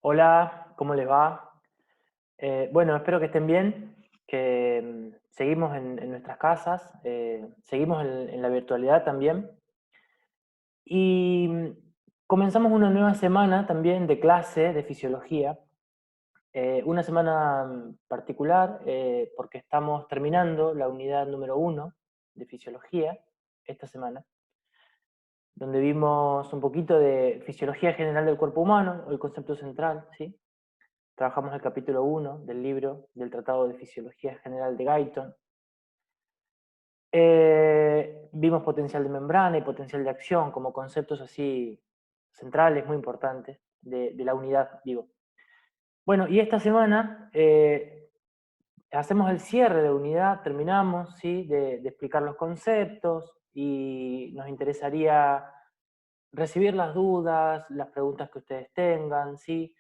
Hola, ¿cómo les va? Bueno, espero que estén bien, que seguimos en nuestras casas, seguimos en la virtualidad también. Y comenzamos una nueva semana también de clase de fisiología, una semana particular porque estamos terminando la unidad número 1 de fisiología esta semana, donde vimos un poquito de fisiología general del cuerpo humano, el concepto central, ¿sí? Trabajamos el capítulo 1 del libro del Tratado de Fisiología General de Guyton. Vimos potencial de membrana y potencial de acción como conceptos así centrales, muy importantes, de la unidad, digo. Bueno, y esta semana hacemos el cierre de unidad, terminamos, ¿sí? De explicar los conceptos y nos interesaría recibir las dudas, las preguntas que ustedes tengan, ¿sí?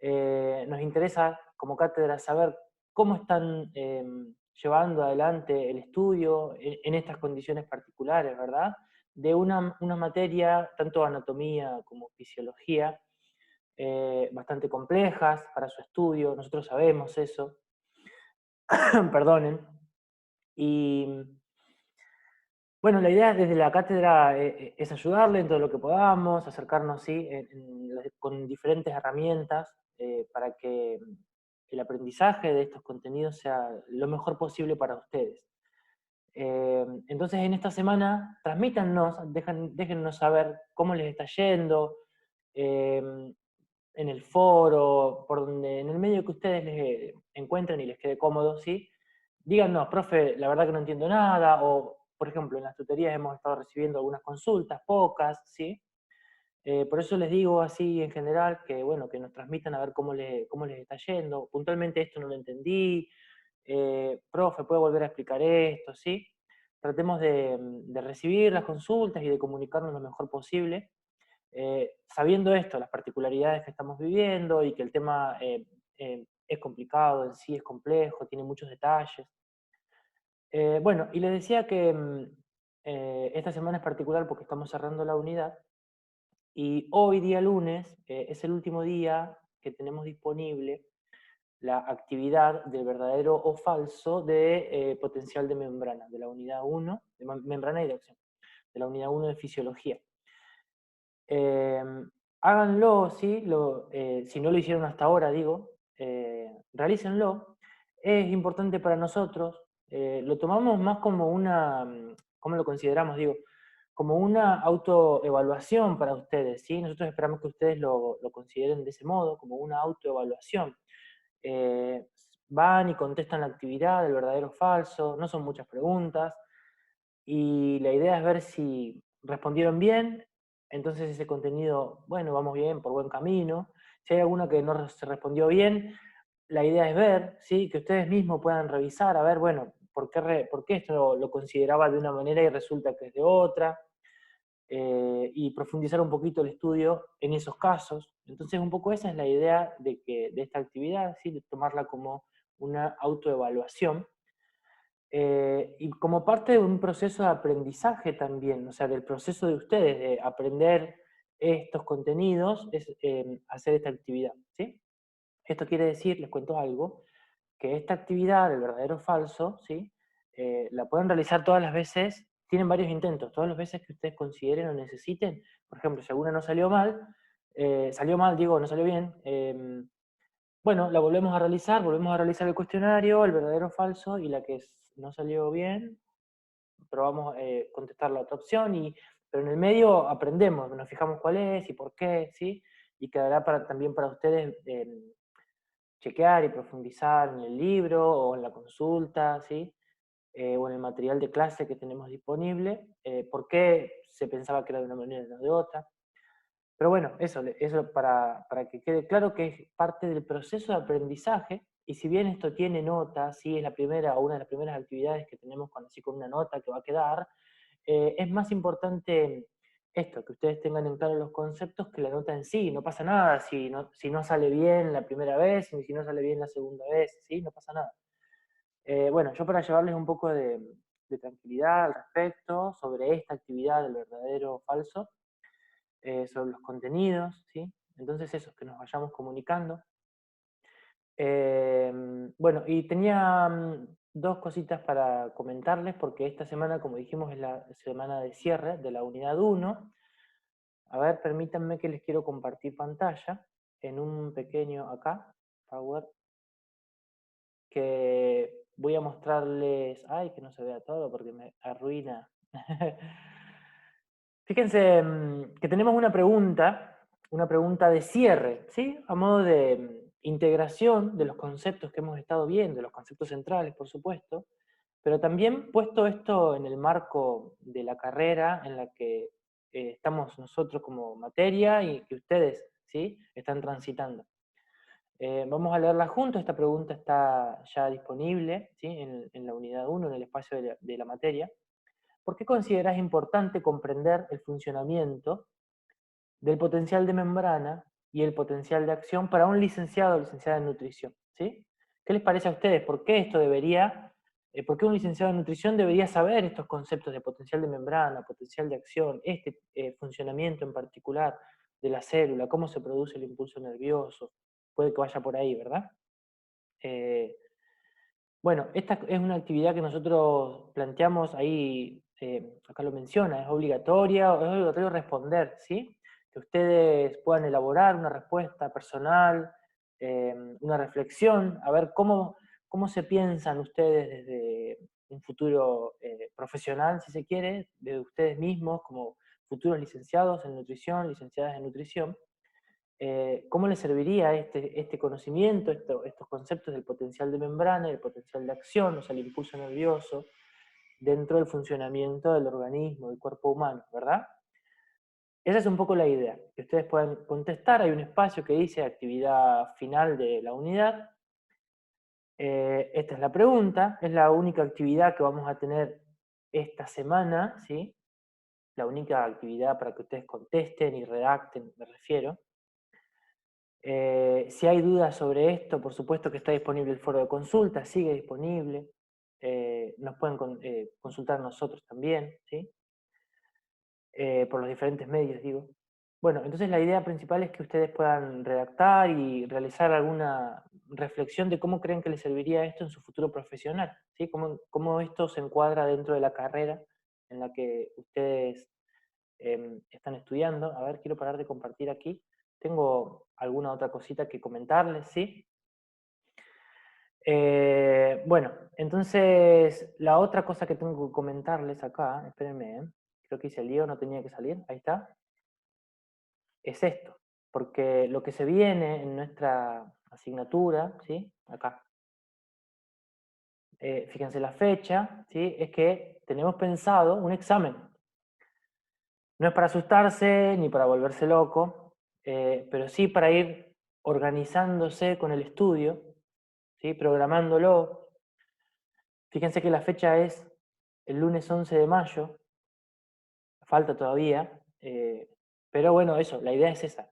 Nos interesa como cátedra saber cómo están llevando adelante el estudio en estas condiciones particulares, ¿verdad? De una materia, tanto anatomía como fisiología, bastante complejas para su estudio, nosotros sabemos eso, perdonen. Y bueno, la idea desde la cátedra es ayudarle en todo lo que podamos, acercarnos ¿sí? Con diferentes herramientas para que el aprendizaje de estos contenidos sea lo mejor posible para ustedes. Entonces, en esta semana, transmítannos, déjennos saber cómo les está yendo, eh, en el foro, por donde, en el medio que ustedes les encuentren y les quede cómodo, ¿sí? Díganos, profe, la verdad que no entiendo nada, o, por ejemplo, en las tutorías hemos estado recibiendo algunas consultas, pocas, ¿sí? Por eso les digo así en general que, bueno, que nos transmitan a ver cómo les está yendo. Puntualmente esto no lo entendí, profe, ¿puedo volver a explicar esto? ¿Sí? Tratemos de recibir las consultas y de comunicarnos lo mejor posible, sabiendo esto, las particularidades que estamos viviendo y que el tema es complicado en sí, es complejo, tiene muchos detalles. Bueno, y les decía que esta semana es particular porque estamos cerrando la unidad y hoy, día lunes, es el último día que tenemos disponible la actividad de verdadero o falso de potencial de membrana, de la unidad 1 de membrana y de acción, de la unidad 1 de fisiología. Eh, Háganlo, ¿sí? Si no lo hicieron hasta ahora, digo, realícenlo. Es importante para nosotros. Lo tomamos más como una, ¿cómo lo consideramos? Digo, como una autoevaluación para ustedes, ¿sí? Nosotros esperamos que ustedes lo consideren de ese modo, como una autoevaluación. Eh, Van y contestan la actividad, el verdadero o falso, no son muchas preguntas, y la idea es ver si respondieron bien, entonces ese contenido, bueno, vamos bien, por buen camino. Si hay alguna que no se respondió bien, la idea es ver, ¿sí? Que ustedes mismos puedan revisar, a ver, bueno, por qué esto lo consideraba de una manera y resulta que es de otra, y profundizar un poquito el estudio en esos casos. Entonces, un poco esa es la idea de esta actividad, ¿sí? De tomarla como una autoevaluación y como parte de un proceso de aprendizaje también, o sea, del proceso de ustedes de aprender estos contenidos, es hacer esta actividad, ¿sí? Esto quiere decir, les cuento algo, que esta actividad del verdadero o falso, ¿sí? La pueden realizar todas las veces, tienen varios intentos, todas las veces que ustedes consideren o necesiten. Por ejemplo, si alguna no salió mal, digo, no salió bien, bueno, la volvemos a realizar el cuestionario, el verdadero o falso, y la que no salió bien, probamos contestar la otra opción, pero en el medio aprendemos, nos fijamos cuál es y por qué, ¿sí? Y quedará también para ustedes chequear y profundizar en el libro o en la consulta, ¿sí? O en el material de clase que tenemos disponible, por qué se pensaba que era de una manera y no de otra. Pero bueno, eso para que quede claro que es parte del proceso de aprendizaje, y si bien esto tiene nota, sí es la primera o una de las primeras actividades que tenemos así con una nota que va a quedar, es más importante esto, que ustedes tengan en claro los conceptos que la nota en sí. No pasa nada si no sale bien la primera vez, ni si no sale bien la segunda vez, ¿sí? No pasa nada. Bueno, yo para llevarles un poco de tranquilidad al respecto sobre esta actividad del verdadero o falso, sobre los contenidos, ¿sí? Entonces eso, que nos vayamos comunicando. Bueno, y tenía dos cositas para comentarles, porque esta semana, como dijimos, es la semana de cierre de la unidad 1. A ver, permítanme que les quiero compartir pantalla en un pequeño acá, Power, que voy a mostrarles, ay, que no se vea todo porque me arruina. Fíjense que tenemos una pregunta de cierre, ¿sí? A modo de integración de los conceptos que hemos estado viendo, de los conceptos centrales, por supuesto, pero también puesto esto en el marco de la carrera en la que estamos nosotros como materia y que ustedes, ¿sí? Están transitando. Vamos a leerla juntos, esta pregunta está ya disponible, ¿sí? En la unidad 1, en el espacio de la materia. ¿Por qué consideras importante comprender el funcionamiento del potencial de membrana y el potencial de acción para un licenciado o licenciada en nutrición? ¿Sí? ¿Qué les parece a ustedes? ¿Por qué esto debería, por qué un licenciado en nutrición debería saber estos conceptos de potencial de membrana, potencial de acción, este funcionamiento en particular de la célula, cómo se produce el impulso nervioso? Puede que vaya por ahí, ¿verdad? Eh, bueno, esta es una actividad que nosotros planteamos ahí, acá lo menciona, es obligatorio responder, ¿sí? Que ustedes puedan elaborar una respuesta personal, una reflexión, a ver cómo se piensan ustedes desde un futuro profesional, si se quiere, de ustedes mismos como futuros licenciados en nutrición, licenciadas en nutrición. ¿Cómo le serviría este conocimiento, estos conceptos del potencial de membrana y el potencial de acción, o sea, el impulso nervioso, dentro del funcionamiento del organismo, del cuerpo humano, ¿verdad? Esa es un poco la idea, que ustedes puedan contestar. Hay un espacio que dice actividad final de la unidad. Esta es la pregunta, es la única actividad que vamos a tener esta semana, ¿sí? La única actividad para que ustedes contesten y redacten, me refiero. Si hay dudas sobre esto, por supuesto que está disponible el foro de consulta, sigue disponible. Nos pueden consultar nosotros también, ¿sí? Por los diferentes medios, digo. Bueno, entonces la idea principal es que ustedes puedan redactar y realizar alguna reflexión de cómo creen que les serviría esto en su futuro profesional, ¿sí? Cómo esto se encuadra dentro de la carrera en la que ustedes están estudiando. A ver, quiero parar de compartir aquí. Tengo alguna otra cosita que comentarles, ¿sí? Bueno, entonces la otra cosa que tengo que comentarles acá, espérenme, creo que hice el lío, no tenía que salir, ahí está, es esto, porque lo que se viene en nuestra asignatura, ¿sí? Acá, fíjense la fecha, ¿sí? Es que tenemos pensado un examen. No es para asustarse ni para volverse loco, pero sí para ir organizándose con el estudio, ¿sí? Programándolo. Fíjense que la fecha es el lunes 11 de mayo, falta todavía, pero bueno, eso, la idea es esa.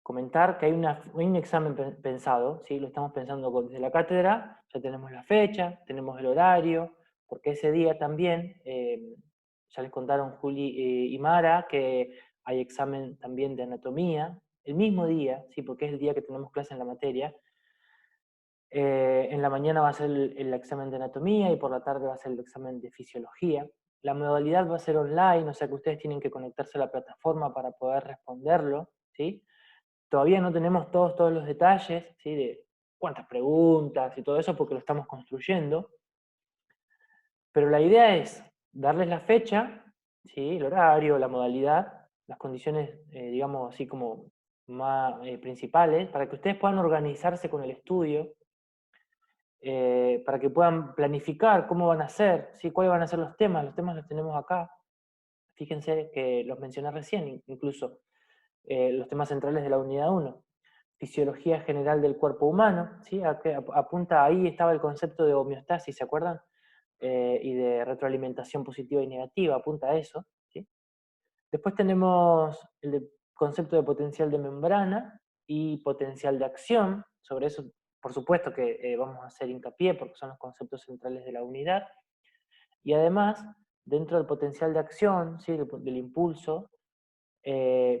Comentar que hay un examen pensado, ¿sí? Lo estamos pensando desde la cátedra, ya tenemos la fecha, tenemos el horario, porque ese día también, ya les contaron Juli y Mara, que hay examen también de anatomía, el mismo día, ¿sí? Porque es el día que tenemos clase en la materia. En la mañana va a ser el examen de anatomía y por la tarde va a ser el examen de fisiología. La modalidad va a ser online, o sea que ustedes tienen que conectarse a la plataforma para poder responderlo, ¿sí? Todavía no tenemos todos los detalles, ¿sí? De cuántas preguntas y todo eso, porque lo estamos construyendo. Pero la idea es darles la fecha, ¿sí? El horario, la modalidad, las condiciones, digamos, así como más principales, para que ustedes puedan organizarse con el estudio, para que puedan planificar cómo van a ser, ¿sí? Cuáles van a ser los temas los tenemos acá. Fíjense que los mencioné recién, incluso los temas centrales de la unidad 1. Fisiología general del cuerpo humano, ¿sí? Apunta, ahí estaba el concepto de homeostasis, ¿se acuerdan? Y de retroalimentación positiva y negativa, apunta a eso, ¿sí? Después tenemos el concepto de potencial de membrana y potencial de acción. Sobre eso, por supuesto que vamos a hacer hincapié porque son los conceptos centrales de la unidad. Y además, dentro del potencial de acción, ¿sí? del impulso,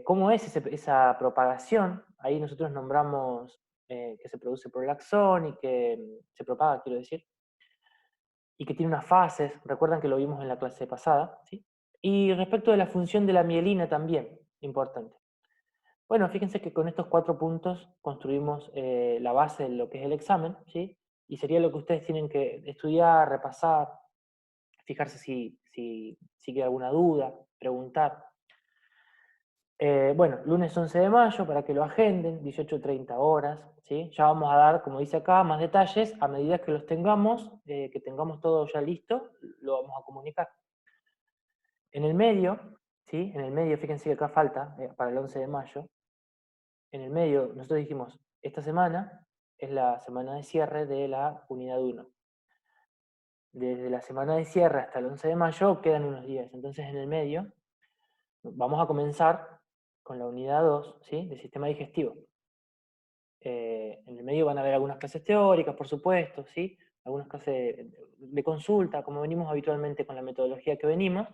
¿Cómo es esa propagación? Ahí nosotros nombramos que se produce por el axón y que se propaga, quiero decir, y que tiene unas fases, recuerdan que lo vimos en la clase pasada, ¿sí? Y respecto de la función de la mielina también, importante. Bueno, fíjense que con estos 4 puntos construimos la base de lo que es el examen, ¿sí? Y sería lo que ustedes tienen que estudiar, repasar, fijarse si queda alguna duda, preguntar. Bueno, lunes 11 de mayo, para que lo agenden, 18:30 horas, ¿sí? Ya vamos a dar, como dice acá, más detalles, a medida que los tengamos, que tengamos todo ya listo, lo vamos a comunicar. En el medio, ¿sí? En el medio, fíjense que acá falta, para el 11 de mayo, en el medio, nosotros dijimos, esta semana es la semana de cierre de la unidad 1. Desde la semana de cierre hasta el 11 de mayo quedan unos días, entonces en el medio vamos a comenzar con la unidad 2, ¿sí? De sistema digestivo. En el medio van a haber algunas clases teóricas, por supuesto, ¿sí? Algunas clases de consulta, como venimos habitualmente con la metodología que venimos,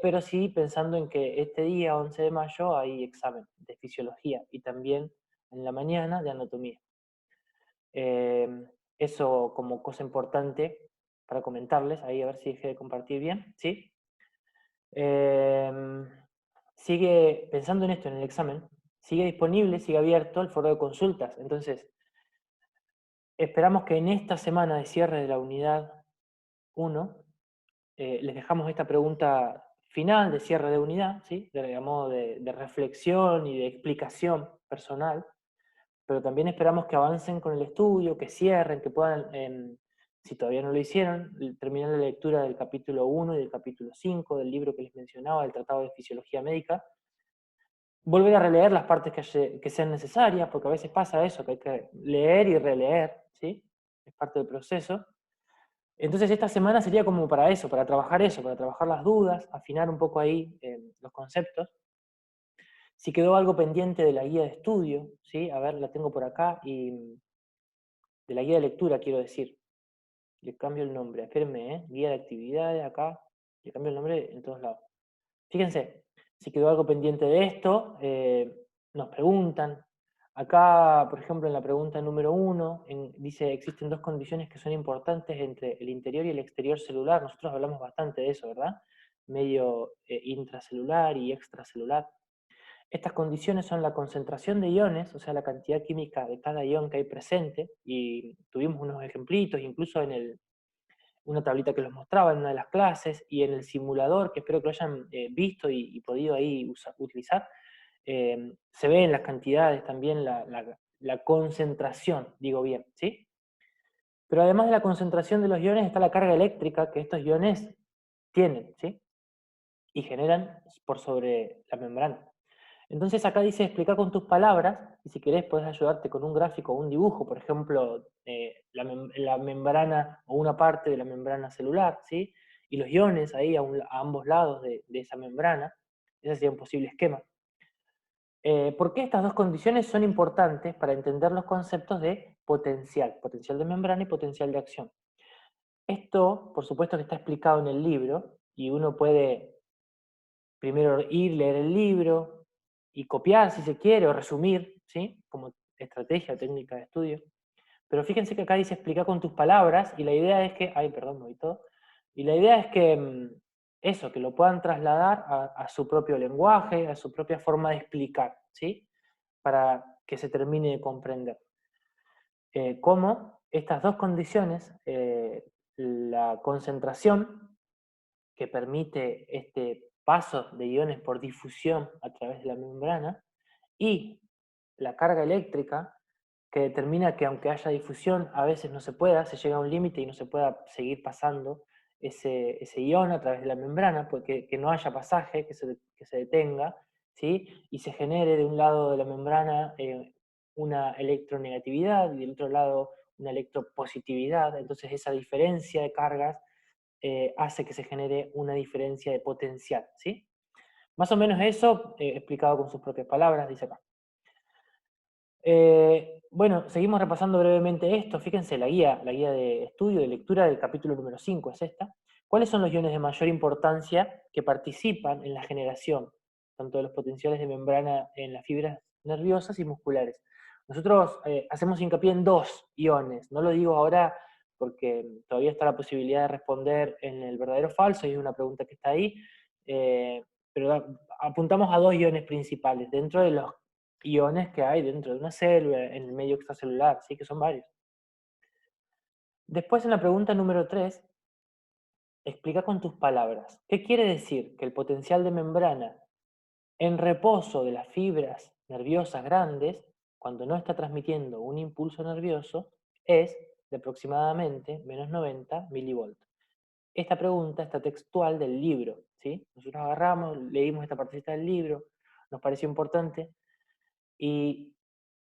pero sí pensando en que este día, 11 de mayo, hay examen de fisiología y también en la mañana de anatomía. Eh, Eso como cosa importante para comentarles, ahí a ver si dejé de compartir bien, ¿sí? Eh, Sigue, pensando en esto, en el examen, sigue disponible, sigue abierto el foro de consultas, entonces esperamos que en esta semana de cierre de la unidad 1 les dejamos esta pregunta final de cierre de unidad, ¿sí? De modo de reflexión y de explicación personal, pero también esperamos que avancen con el estudio, que cierren, que puedan, si todavía no lo hicieron, terminar la lectura del capítulo 1 y del capítulo 5 del libro que les mencionaba, del Tratado de Fisiología Médica, volver a releer las partes que sean necesarias, porque a veces pasa eso, que hay que leer y releer, ¿sí? Es parte del proceso. Entonces esta semana sería como para eso, para trabajar las dudas, afinar un poco ahí los conceptos. Si quedó algo pendiente de la guía de estudio, ¿sí? A ver, la tengo por acá, y de la guía de lectura quiero decir. Le cambio el nombre, espérenme, guía de actividades acá, le cambio el nombre en todos lados. Fíjense, si quedó algo pendiente de esto, nos preguntan. Acá, por ejemplo, en la pregunta número 1, dice, existen 2 condiciones que son importantes entre el interior y el exterior celular. Nosotros hablamos bastante de eso, ¿verdad? Medio intracelular y extracelular. Estas condiciones son la concentración de iones, o sea, la cantidad química de cada ion que hay presente, y tuvimos unos ejemplitos, incluso en una tablita que los mostraba en una de las clases, y en el simulador, que espero que lo hayan visto y podido ahí utilizar, se ven las cantidades también, la concentración, digo bien, ¿sí? Pero además de la concentración de los iones está la carga eléctrica que estos iones tienen, ¿sí? Y generan por sobre la membrana. Entonces acá dice explicar con tus palabras, y si querés podés ayudarte con un gráfico o un dibujo, por ejemplo, la membrana o una parte de la membrana celular, ¿sí? Y los iones ahí a ambos lados de esa membrana. Ese sería un posible esquema. ¿Por qué estas 2 condiciones son importantes para entender los conceptos de potencial de membrana y potencial de acción? Esto, por supuesto, que está explicado en el libro, y uno puede primero ir, leer el libro y copiar si se quiere, o resumir, ¿sí? Como estrategia o técnica de estudio. Pero fíjense que acá dice explicar con tus palabras, y la idea es que, ay, perdón, me vi todo, y la idea es que eso, que lo puedan trasladar a su propio lenguaje, a su propia forma de explicar, ¿sí? Para que se termine de comprender. Cómo estas 2 condiciones, la concentración que permite este paso de iones por difusión a través de la membrana, y la carga eléctrica, que determina que aunque haya difusión, a veces no se pueda, se llega a un límite y no se pueda seguir pasando ese ion a través de la membrana, porque que no haya pasaje, que se detenga, ¿sí? Y se genere de un lado de la membrana una electronegatividad y del otro lado una electropositividad. Entonces esa diferencia de cargas hace que se genere una diferencia de potencial, ¿sí? Más o menos eso, explicado con sus propias palabras, dice acá. Bueno, seguimos repasando brevemente esto. Fíjense, la guía de estudio, de lectura del capítulo número 5 es esta. ¿Cuáles son los iones de mayor importancia que participan en la generación tanto de los potenciales de membrana en las fibras nerviosas y musculares. Nosotros hacemos hincapié en dos iones, no lo digo ahora porque todavía está la posibilidad de responder en el verdadero o falso, y es una pregunta que está ahí, pero apuntamos a dos iones principales, dentro de los iones que hay dentro de una célula, en el medio extracelular, ¿sí? Que son varios. Después, en la pregunta número 3, explica con tus palabras. ¿Qué quiere decir que el potencial de membrana en reposo de las fibras nerviosas grandes, cuando no está transmitiendo un impulso nervioso, es de aproximadamente menos 90 milivolts? Esta pregunta está textual del libro, ¿sí? Nosotros agarramos, leímos esta partecita del libro, nos pareció importante. ¿Y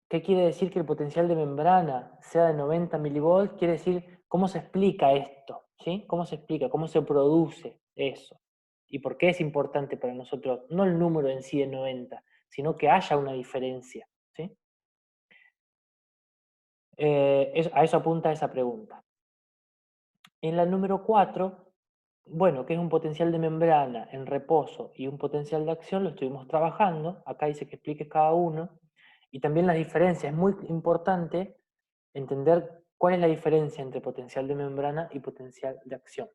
qué quiere decir que el potencial de membrana sea de 90 milivolts? Quiere decir cómo se explica esto, ¿sí? ¿Cómo se explica? ¿Cómo se produce eso? ¿Y por qué es importante para nosotros? No el número en sí de 90, sino que haya una diferencia, ¿sí? A eso apunta esa pregunta. En la número 4, bueno, que es un potencial de membrana en reposo y un potencial de acción, lo estuvimos trabajando. Acá dice que expliques cada uno. Y también las diferencias. Es muy importante entender cuál es la diferencia entre potencial de membrana y potencial de acción.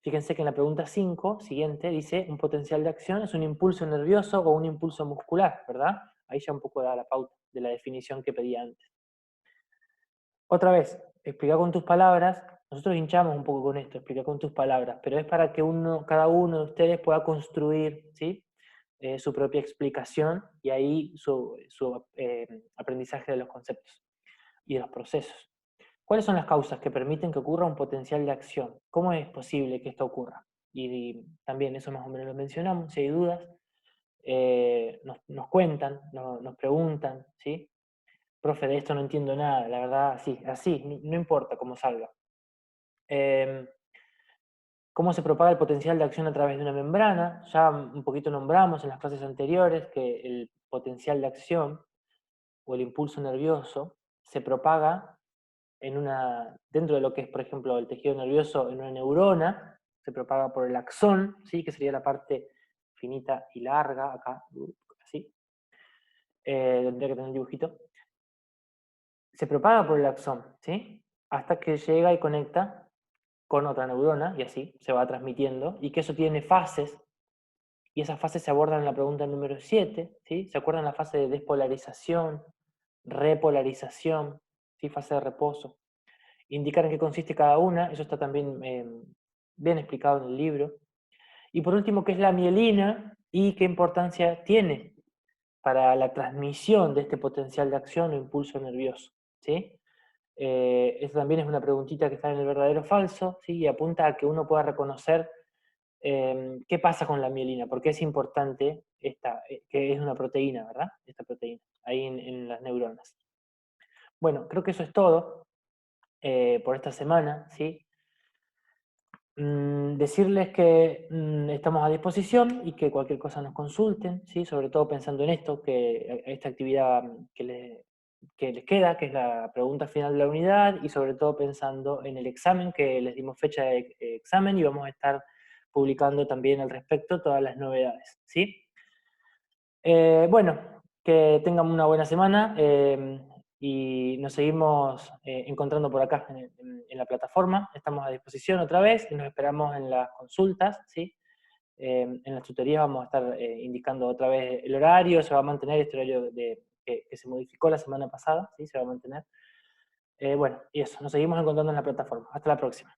Fíjense que en la pregunta 5, siguiente, dice, un potencial de acción es un impulso nervioso o un impulso muscular, ¿verdad? Ahí ya un poco da la pauta de la definición que pedía antes. Otra vez, explica con tus palabras. Nosotros hinchamos un poco con esto, explica con tus palabras, pero es para que cada uno de ustedes pueda construir, ¿sí? Su propia explicación y ahí su aprendizaje de los conceptos y de los procesos. ¿Cuáles son las causas que permiten que ocurra un potencial de acción? ¿Cómo es posible que esto ocurra? Y también eso más o menos lo mencionamos. Si hay dudas, nos cuentan, nos preguntan, ¿sí? Profe, de esto no entiendo nada, la verdad, así, no importa cómo salga. ¿Cómo se propaga el potencial de acción a través de una membrana? Ya un poquito nombramos en las clases anteriores que el potencial de acción o el impulso nervioso se propaga dentro de lo que es, por ejemplo, el tejido nervioso en una neurona, se propaga por el axón, ¿sí? Que sería la parte finita y larga, acá, así. Tendría que tener un dibujito. Se propaga por el axón, ¿sí? Hasta que llega y conecta con otra neurona, y así se va transmitiendo, y que eso tiene fases, y esas fases se abordan en la pregunta número 7, ¿sí? ¿Se acuerdan la fase de despolarización, repolarización, ¿sí? Fase de reposo? Indicar en qué consiste cada una, eso está también bien explicado en el libro. Y por último, ¿qué es la mielina y qué importancia tiene para la transmisión de este potencial de acción o impulso nervioso? ¿Sí? Eso también es una preguntita que está en el verdadero o falso, ¿sí? Y apunta a que uno pueda reconocer qué pasa con la mielina, porque es importante que es una proteína, ¿verdad? Esta proteína, ahí en las neuronas. Bueno, creo que eso es todo por esta semana, ¿sí? Decirles que estamos a disposición y que cualquier cosa nos consulten, ¿sí? Sobre todo pensando en esto, que esta actividad que les queda, que es la pregunta final de la unidad, y sobre todo pensando en el examen, que les dimos fecha de examen y vamos a estar publicando también al respecto todas las novedades, ¿sí? Bueno, que tengan una buena semana y nos seguimos encontrando por acá en la plataforma. Estamos a disposición otra vez y nos esperamos en las consultas, ¿sí? En las tutorías vamos a estar indicando otra vez el horario, se va a mantener este horario que se modificó la semana pasada, ¿sí? Se va a mantener. Bueno, y eso, nos seguimos encontrando en la plataforma. Hasta la próxima.